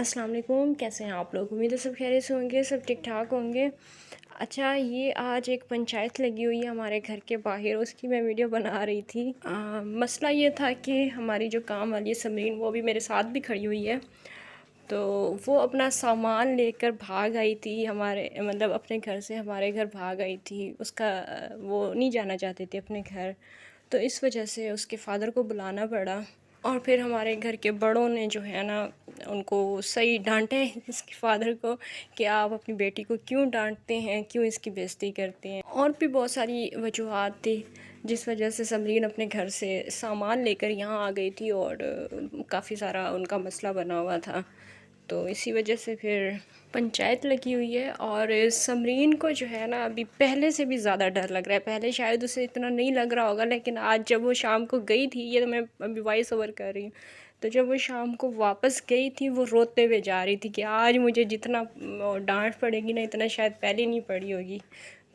अस्सलाम वालेकुम, कैसे हैं आप लोग। उम्मीद है सब खैरियत से होंगे, सब ठीक ठाक होंगे। अच्छा, ये आज एक पंचायत लगी हुई है हमारे घर के बाहर, उसकी मैं वीडियो बना रही थी। मसला ये था कि हमारी जो काम वाली है समरीन, वो भी मेरे साथ भी खड़ी हुई है। तो वो अपना सामान लेकर भाग आई थी, हमारे मतलब अपने घर से हमारे घर भाग आई थी। उसका वो नहीं जाना चाहते थे अपने घर, तो इस वजह से उसके फ़ादर को बुलाना पड़ा। और फिर हमारे घर के बड़ों ने जो है ना, उनको सही डांटे इसके फ़ादर को कि आप अपनी बेटी को क्यों डांटते हैं, क्यों इसकी बेइज्जती करते हैं। और भी बहुत सारी वजूहात थी जिस वजह से समरीन अपने घर से सामान लेकर यहाँ आ गई थी, और काफ़ी सारा उनका मसला बना हुआ था। तो इसी वजह से फिर पंचायत लगी हुई है। और समरीन को जो है ना, अभी पहले से भी ज़्यादा डर लग रहा है। पहले शायद उसे इतना नहीं लग रहा होगा, लेकिन आज जब वो शाम को गई थी, ये तो मैं अभी वॉइस ओवर कर रही हूँ, तो जब वो शाम को वापस गई थी, वो रोते हुए जा रही थी कि आज मुझे जितना डांट पड़ेगी ना, इतना शायद पहले नहीं पड़ी होगी।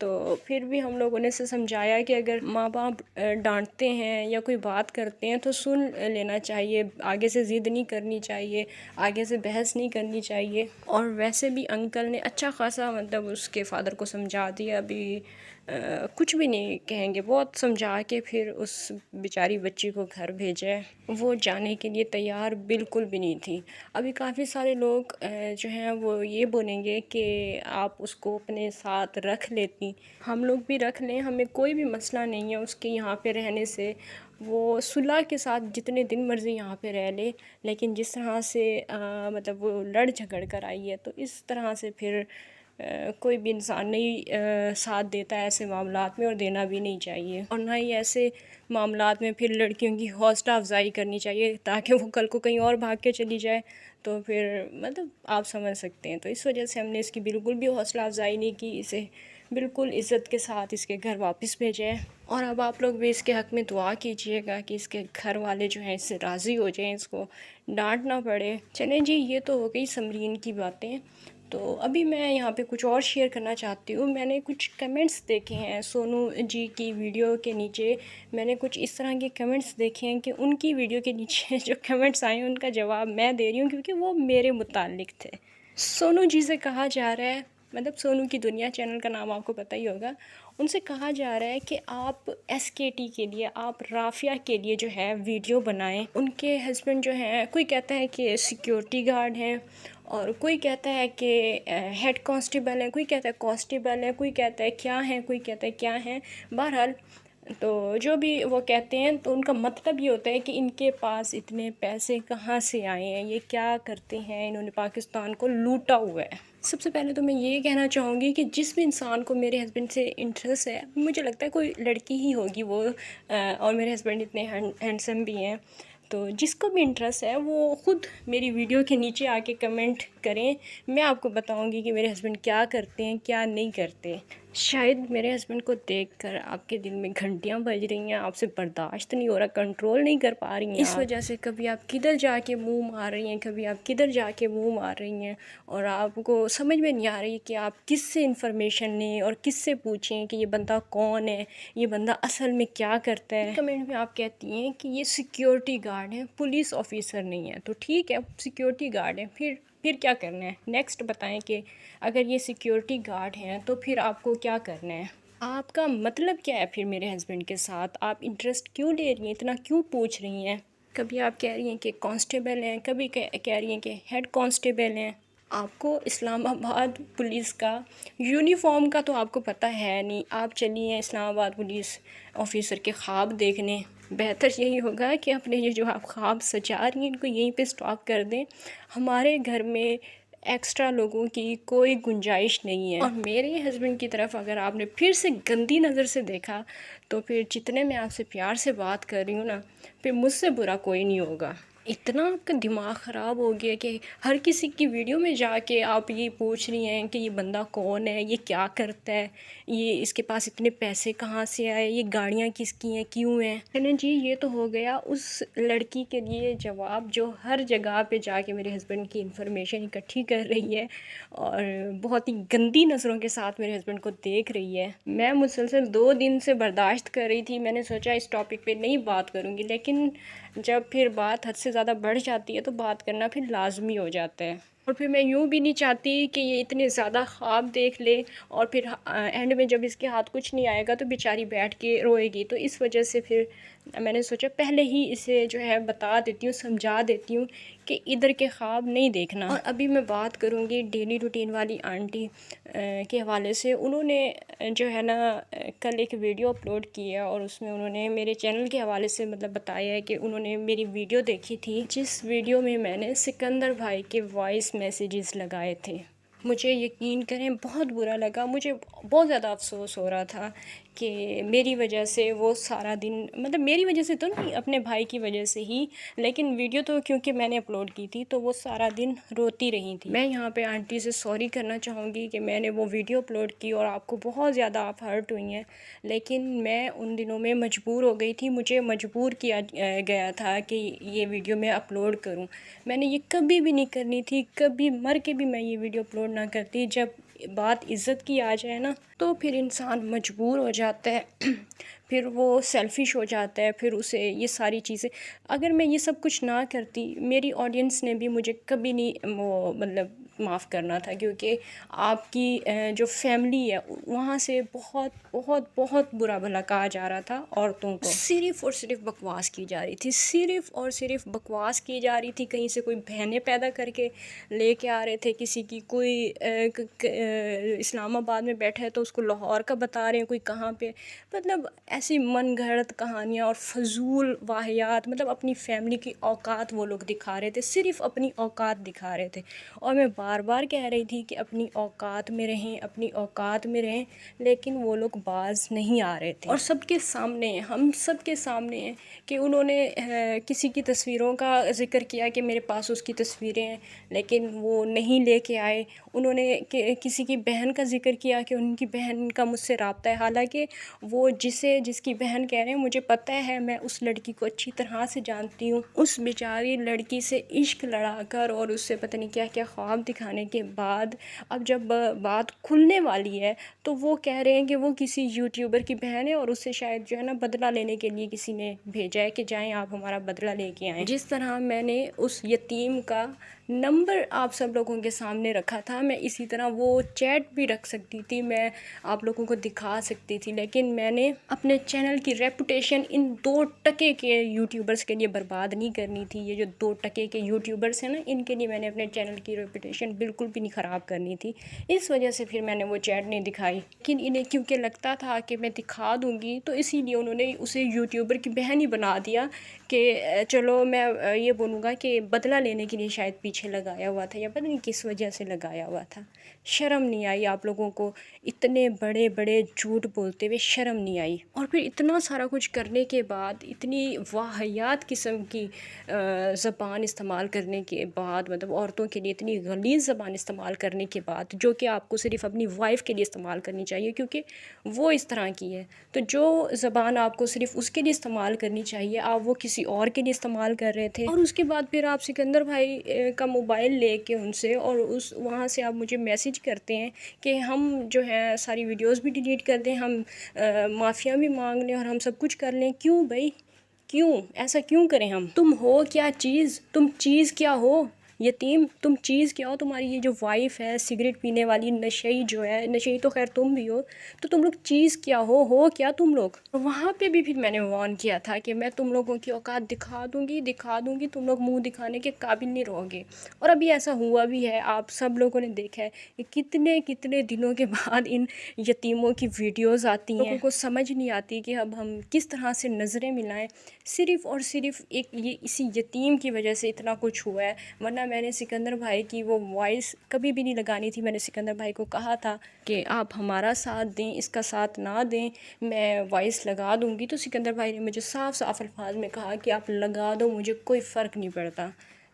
तो फिर भी हम लोगों ने इसे समझाया कि अगर माँ बाप डांटते हैं या कोई बात करते हैं तो सुन लेना चाहिए, आगे से ज़िद नहीं करनी चाहिए, आगे से बहस नहीं करनी चाहिए। और वैसे भी अंकल ने अच्छा खासा मतलब उसके फ़ादर को समझा दिया। अभी कुछ भी नहीं कहेंगे, बहुत समझा के फिर उस बेचारी बच्ची को घर भेजा है। वो जाने के लिए तैयार बिल्कुल भी नहीं थी। अभी काफ़ी सारे लोग जो हैं वो ये बोलेंगे कि आप उसको अपने साथ रख लेती। हम लोग भी रख लें, हमें कोई भी मसला नहीं है उसके यहाँ पे रहने से। वो सुलह के साथ जितने दिन मर्ज़ी यहाँ पे रह ले, लेकिन जिस तरह से मतलब वो लड़ झगड़ कर आई है, तो इस तरह से फिर कोई भी इंसान नहीं साथ देता है ऐसे मामलात में, और देना भी नहीं चाहिए। और ना ही ऐसे मामलात में फिर लड़कियों की हौसला अफजाई करनी चाहिए, ताकि वो कल को कहीं और भाग के चली जाए, तो फिर मतलब आप समझ सकते हैं। तो इस वजह से हमने इसकी बिल्कुल भी हौसला अफजाई नहीं की, इसे बिल्कुल इज़्ज़त के साथ इसके घर वापस भेजा है। और अब आप लोग भी इसके हक़ में दुआ कीजिएगा कि इसके घर वाले जो हैं इससे राज़ी हो जाएं, इसको डांट ना पड़े। चलें जी, ये तो हो गई समरीन की बातें। तो अभी मैं यहाँ पे कुछ और शेयर करना चाहती हूँ। मैंने कुछ कमेंट्स देखे हैं सोनू जी की वीडियो के नीचे। मैंने कुछ इस तरह के कमेंट्स देखे हैं कि उनकी वीडियो के नीचे जो कमेंट्स आए हैं उनका जवाब मैं दे रही हूँ, क्योंकि वो मेरे मुताल्लिक थे। सोनू जी से कहा जा रहा है, मतलब सोनू की दुनिया चैनल का नाम आपको पता ही होगा, उनसे कहा जा रहा है कि आप एसकेटी के लिए, आप राफ़िया के लिए जो है वीडियो बनाएं। उनके हस्बैंड जो हैं, कोई कहता है कि सिक्योरिटी गार्ड हैं, और कोई कहता है कि हेड कांस्टेबल है, कोई कहता है कांस्टेबल है, कोई कहता है क्या है, कोई कहता है क्या है। बहरहाल, तो जो भी वो कहते हैं, तो उनका मतलब ये होता है कि इनके पास इतने पैसे कहाँ से आए हैं, ये क्या करते हैं, इन्होंने पाकिस्तान को लूटा हुआ है। सबसे पहले तो मैं ये कहना चाहूँगी कि जिस भी इंसान को मेरे हस्बैंड से इंटरेस्ट है, मुझे लगता है कोई लड़की ही होगी वो, और मेरे हस्बैंड इतने हैंडसम भी हैं, तो जिसको भी इंटरेस्ट है वो ख़ुद मेरी वीडियो के नीचे आके कमेंट करें। मैं आपको बताऊंगी कि मेरे हस्बैंड क्या करते हैं, क्या नहीं करते। शायद मेरे हस्बैंड को देखकर आपके दिल में घंटियां बज रही हैं, आपसे बर्दाश्त नहीं हो रहा, कंट्रोल नहीं कर पा रही हैं। इस वजह से कभी आप किधर जाके मुंह मार रही हैं, कभी आप किधर जाके मुंह मार रही हैं, और आपको समझ में नहीं आ रही कि आप किससे इन्फॉर्मेशन लें और किससे पूछें कि ये बंदा कौन है, ये बंदा असल में क्या करता है। कमेंट में आप कहती हैं कि ये सिक्योरिटी गार्ड है, पुलिस ऑफिसर नहीं है। तो ठीक है, सिक्योरिटी गार्ड है, फिर क्या करना है नेक्स्ट बताएं कि अगर ये सिक्योरिटी गार्ड हैं तो फिर आपको क्या करना है, आपका मतलब क्या है फिर मेरे हस्बैंड के साथ, आप इंटरेस्ट क्यों ले रही हैं, इतना क्यों पूछ रही हैं। कभी आप कह रही हैं कि कांस्टेबल हैं, कभी कह रही हैं कि हेड कांस्टेबल हैं। आपको इस्लामाबाद पुलिस का यूनिफॉर्म का तो आपको पता है नहीं। आप चलिए इस्लामाबाद पुलिस ऑफिसर के ख्वाब देखने। बेहतर यही होगा कि अपने ये जो आप ख्वाब सजा रही हैं इनको यहीं पे स्टॉप कर दें। हमारे घर में एक्स्ट्रा लोगों की कोई गुंजाइश नहीं है। और मेरे हस्बैंड की तरफ अगर आपने फिर से गंदी नज़र से देखा, तो फिर जितने मैं आपसे प्यार से बात कर रही हूँ ना, फिर मुझसे बुरा कोई नहीं होगा। इतना आपका दिमाग ख़राब हो गया कि हर किसी की वीडियो में जाके आप ये पूछ रही हैं कि ये बंदा कौन है, ये क्या करता है, ये इसके पास इतने पैसे कहाँ से आए, ये गाड़ियाँ किसकी हैं, क्यों हैं। चलें जी, ये तो हो गया उस लड़की के लिए जवाब जो हर जगह पे जाके मेरे हस्बैंड की इन्फॉर्मेशन इकट्ठी कर रही है और बहुत ही गंदी नज़रों के साथ मेरे हस्बैंड को देख रही है। मैं मुसलसल 2 दिन से बर्दाश्त कर रही थी। मैंने सोचा इस टॉपिक पे नहीं बात करूँगी, लेकिन जब फिर बात हद से ज़्यादा बढ़ जाती है तो बात करना फिर लाजमी हो जाता है। और फिर मैं यूँ भी नहीं चाहती कि ये इतने ज़्यादा ख्वाब देख ले और फिर एंड में जब इसके हाथ कुछ नहीं आएगा तो बेचारी बैठ के रोएगी। तो इस वजह से फिर मैंने सोचा पहले ही इसे जो है बता देती हूँ, समझा देती हूँ कि इधर के ख्वाब नहीं देखना। और अभी मैं बात करूँगी डेली रूटीन वाली आंटी के हवाले से। उन्होंने जो है ना कल एक वीडियो अपलोड की है और उसमें उन्होंने मेरे चैनल के हवाले से मतलब बताया है कि उन्होंने मेरी वीडियो देखी थी, जिस वीडियो में मैंने सिकंदर भाई के वॉइस मैसेजेस लगाए थे। मुझे यकीन करें बहुत बुरा लगा, मुझे बहुत ज़्यादा अफसोस हो रहा था कि मेरी वजह से वो सारा दिन, मतलब मेरी वजह से तो नहीं, अपने भाई की वजह से ही, लेकिन वीडियो तो क्योंकि मैंने अपलोड की थी तो वो सारा दिन रोती रही थी। मैं यहाँ पे आंटी से सॉरी करना चाहूँगी कि मैंने वो वीडियो अपलोड की और आपको बहुत ज़्यादा आप हर्ट हुई हैं, लेकिन मैं उन दिनों में मजबूर हो गई थी, मुझे मजबूर किया गया था कि ये वीडियो मैं अपलोड करूँ। मैंने ये कभी भी नहीं करनी थी, कभी मर के भी मैं ये वीडियो अपलोड ना करती। जब बात इज़्ज़त की आ जाए ना तो फिर इंसान मजबूर हो जाता है फिर वो सेल्फ़िश हो जाता है, फिर उसे ये सारी चीज़ें, अगर मैं ये सब कुछ ना करती मेरी ऑडियंस ने भी मुझे कभी नहीं वो मतलब माफ़ करना था, क्योंकि आपकी जो फैमिली है वहाँ से बहुत बहुत बहुत बुरा भला कहा जा रहा था औरतों को। सिर्फ़ और सिर्फ बकवास की जा रही थी, सिर्फ़ और सिर्फ बकवास की जा रही थी। कहीं से कोई बहनें पैदा करके लेके आ रहे थे, किसी की कोई इस्लामाबाद में बैठा है तो उसको लाहौर का बता रहे हैं, कोई कहाँ पे, मतलब ऐसी मन गढ़ंत कहानियाँ और फजूल वाहियात, मतलब अपनी फैमिली की औकात वो लोग दिखा रहे थे, सिर्फ़ अपनी औकात दिखा रहे थे। और मैं बार बार कह रही थी कि अपनी औकात में रहें, अपनी औकात में रहें, लेकिन वो लोग बाज नहीं आ रहे थे। और सबके सामने, हम सबके सामने हैं कि उन्होंने किसी की तस्वीरों का ज़िक्र किया कि मेरे पास उसकी तस्वीरें हैं, लेकिन वो नहीं लेके आए। उन्होंने किसी की बहन का ज़िक्र किया कि उनकी बहन का मुझसे रब्ता है, हालांकि वो जिसकी बहन कह रहे हैं मुझे पता है, मैं उस लड़की को अच्छी तरह से जानती हूँ। उस बेचारी लड़की से इश्क लड़ाकर और उससे पता नहीं क्या क्या ख्वाब दिखाने के बाद अब जब बात खुलने वाली है तो वो कह रहे हैं कि वो किसी यूट्यूबर की बहन है और उससे शायद जो है ना बदला लेने के लिए किसी ने भेजा है कि जाएं आप हमारा बदला लेके आएँ। जिस तरह मैंने उस यतीम का नंबर आप सब लोगों के सामने रखा था, मैं इसी तरह वो चैट भी रख सकती थी, मैं आप लोगों को दिखा सकती थी, लेकिन मैंने अपने चैनल की रेपुटेशन इन 2 टके के यूट्यूबर्स के लिए बर्बाद नहीं करनी थी। ये जो 2 टके के यूट्यूबर्स हैं ना, इनके लिए मैंने अपने चैनल की रेपुटेशन बिल्कुल भी नहीं ख़राब करनी थी। इस वजह से फिर मैंने वो चैट नहीं दिखाई, लेकिन इन्हें क्योंकि लगता था कि मैं दिखा दूँगी तो इसीलिए उन्होंने उसे यूट्यूबर की बहन ही बना दिया कि चलो मैं ये बोलूँगा कि बदला लेने के लिए शायद पीछे लगाया हुआ था, या पता नहीं किस वजह से लगाया हुआ था। शर्म नहीं आई आप लोगों को? इतने बड़े बड़े झूठ बोलते हुए शर्म नहीं आई? और फिर इतना सारा कुछ करने के बाद, इतनी वाहियात किस्म की ज़बान इस्तेमाल करने के बाद, मतलब औरतों के लिए इतनी गलीज़ ज़बान इस्तेमाल करने के बाद, जो कि आपको सिर्फ़ अपनी वाइफ़ के लिए इस्तेमाल करनी चाहिए क्योंकि वो इस तरह की है, तो जो ज़बान आपको सिर्फ़ उसके लिए इस्तेमाल करनी चाहिए आप वो किसी और के लिए इस्तेमाल कर रहे थे। और उसके बाद फिर आप सिकंदर भाई का मोबाइल लेके उनसे और उस वहाँ से आप मुझे मैसेज करते हैं कि हम जो है सारी वीडियोस भी डिलीट कर दें, हम माफ़िया भी मांग लें और हम सब कुछ कर लें। क्यों भाई, क्यों ऐसा क्यों करें हम? तुम हो क्या चीज़, तुम चीज़ क्या हो? यतीम, तुम चीज़ क्या हो? तुम्हारी ये जो वाइफ़ है सिगरेट पीने वाली नशेई जो है, नशेई तो खैर तुम भी हो, तो तुम लोग चीज़ क्या हो क्या तुम लोग? वहाँ पे भी फिर मैंने वार्न किया था कि मैं तुम लोगों की औकात दिखा दूँगी, तुम लोग मुँह दिखाने के काबिल नहीं रहोगे। और अभी ऐसा हुआ भी है, आप सब लोगों ने देखा है कि कितने कितने दिनों के बाद इन यतीमों की वीडियोज़ आती हैं। लोगों को समझ नहीं आती कि अब हम किस तरह से नज़रें मिलाएं। सिर्फ़ और सिर्फ एक ये इसी यतीम की वजह से इतना कुछ हुआ है, वरना मैंने सिकंदर भाई की वो वॉइस कभी भी नहीं लगानी थी। मैंने सिकंदर भाई को कहा था कि आप हमारा साथ दें, इसका साथ ना दें, मैं वॉइस लगा दूँगी। तो सिकंदर भाई ने मुझे साफ़ साफ़ अल्फाज में कहा कि आप लगा दो, मुझे कोई फ़र्क नहीं पड़ता।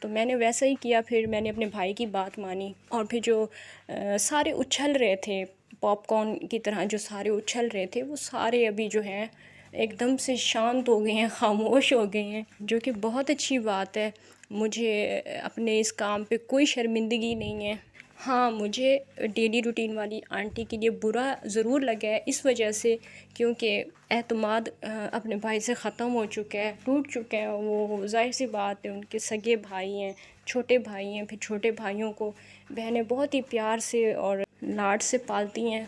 तो मैंने वैसा ही किया, फिर मैंने अपने भाई की बात मानी। और फिर जो सारे उछल रहे थे पॉपकॉर्न की तरह, जो सारे उछल रहे थे वो सारे अभी जो हैं एकदम से शांत हो गए हैं, ख़ामोश हो गए हैं, जो कि बहुत अच्छी बात है। मुझे अपने इस काम पे कोई शर्मिंदगी नहीं है। हाँ, मुझे डेली रूटीन वाली आंटी के लिए बुरा ज़रूर लगा है, इस वजह से क्योंकि एतमाद अपने भाई से ख़त्म हो चुका है, टूट चुका है। वो ज़ाहिर-सी बात है, उनके सगे भाई हैं, छोटे भाई हैं, फिर छोटे भाइयों को बहनें बहुत ही प्यार से और लाड से पालती हैं।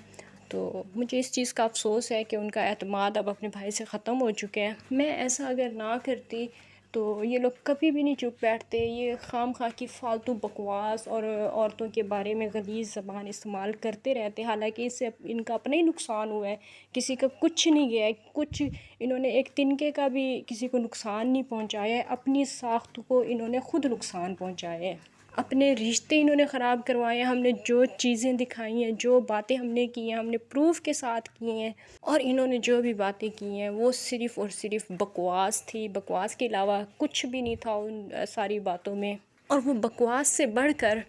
तो मुझे इस चीज़ का अफ़सोस है कि उनका एतमाद अब अपने भाई से ख़त्म हो चुका है। मैं ऐसा अगर ना करती तो ये लोग कभी भी नहीं चुप बैठते, ये खामखा की फ़ालतू बकवास और औरतों के बारे में गलीज़ ज़बान इस्तेमाल करते रहते, हालांकि इससे इनका अपना ही नुकसान हुआ है, किसी का कुछ नहीं गया है। कुछ इन्होंने एक तिनके का भी किसी को नुकसान नहीं पहुंचाया है, अपनी साख्त को इन्होंने ख़ुद नुकसान पहुंचाया है, अपने रिश्ते इन्होंने ख़राब करवाए हैं। हमने जो चीज़ें दिखाई हैं, जो बातें हमने की हैं, हमने प्रूफ के साथ की हैं, और इन्होंने जो भी बातें की हैं वो सिर्फ़ और सिर्फ बकवास थी। बकवास के अलावा कुछ भी नहीं था उन सारी बातों में। और वो बकवास से बढ़कर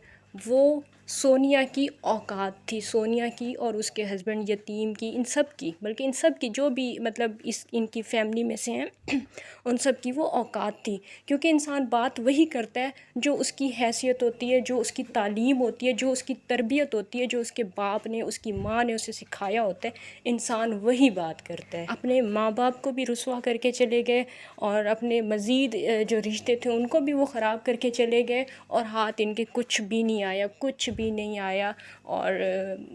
वो सोनिया की औकात थी, सोनिया की और उसके हस्बैंड यतीम की, इन सब की, बल्कि इन सब की जो भी मतलब इस इनकी फ़ैमिली में से हैं उन सब की वो औकात थी। क्योंकि इंसान बात वही करता है जो उसकी हैसियत होती है, जो उसकी तालीम होती है, जो उसकी तरबियत होती है, जो उसके बाप ने, उसकी माँ ने उसे सिखाया होता है, इंसान वही बात करता है। अपने माँ बाप को भी रुसवा करके चले गए और अपने मज़ीद जो रिश्ते थे उनको भी वो ख़राब करके चले गए, और हाथ इनके कुछ भी नहीं आया, कुछ भी नहीं आया, और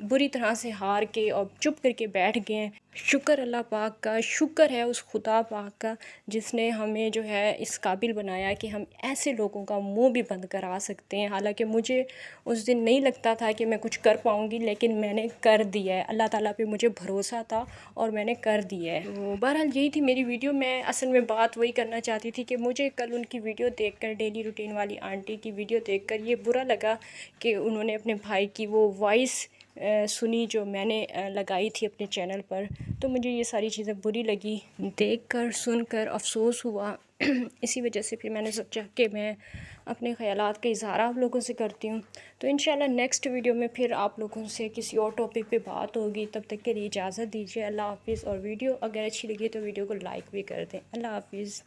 बुरी तरह से हार के और चुप करके बैठ गए हैं। शुक्र अल्लाह पाक का, शुक्र है उस खुदा पाक का जिसने हमें जो है इस काबिल बनाया कि हम ऐसे लोगों का मुंह भी बंद करा सकते हैं। हालांकि मुझे उस दिन नहीं लगता था कि मैं कुछ कर पाऊँगी, लेकिन मैंने कर दिया है। अल्लाह ताला पे मुझे भरोसा था और मैंने कर दिया है। तो बहरहाल यही थी मेरी वीडियो। मैं असल में बात वही करना चाहती थी कि मुझे कल उनकी वीडियो देखकर, डेली रूटीन वाली आंटी की वीडियो देखकर ये बुरा लगा कि उन्होंने अपने भाई की वो वॉइस सुनी जो मैंने लगाई थी अपने चैनल पर। तो मुझे ये सारी चीज़ें बुरी लगी, देखकर सुनकर अफसोस हुआ। इसी वजह से फिर मैंने सोचा कि मैं अपने ख़यालात का इज़हार आप लोगों से करती हूँ। तो इंशाल्लाह नेक्स्ट वीडियो में फिर आप लोगों से किसी और टॉपिक पे बात होगी। तब तक के लिए इजाज़त दीजिए। अल्लाह हाफ़िज़। और वीडियो अगर अच्छी लगी तो वीडियो को लाइक भी कर दें। अल्लाह हाफ़िज़।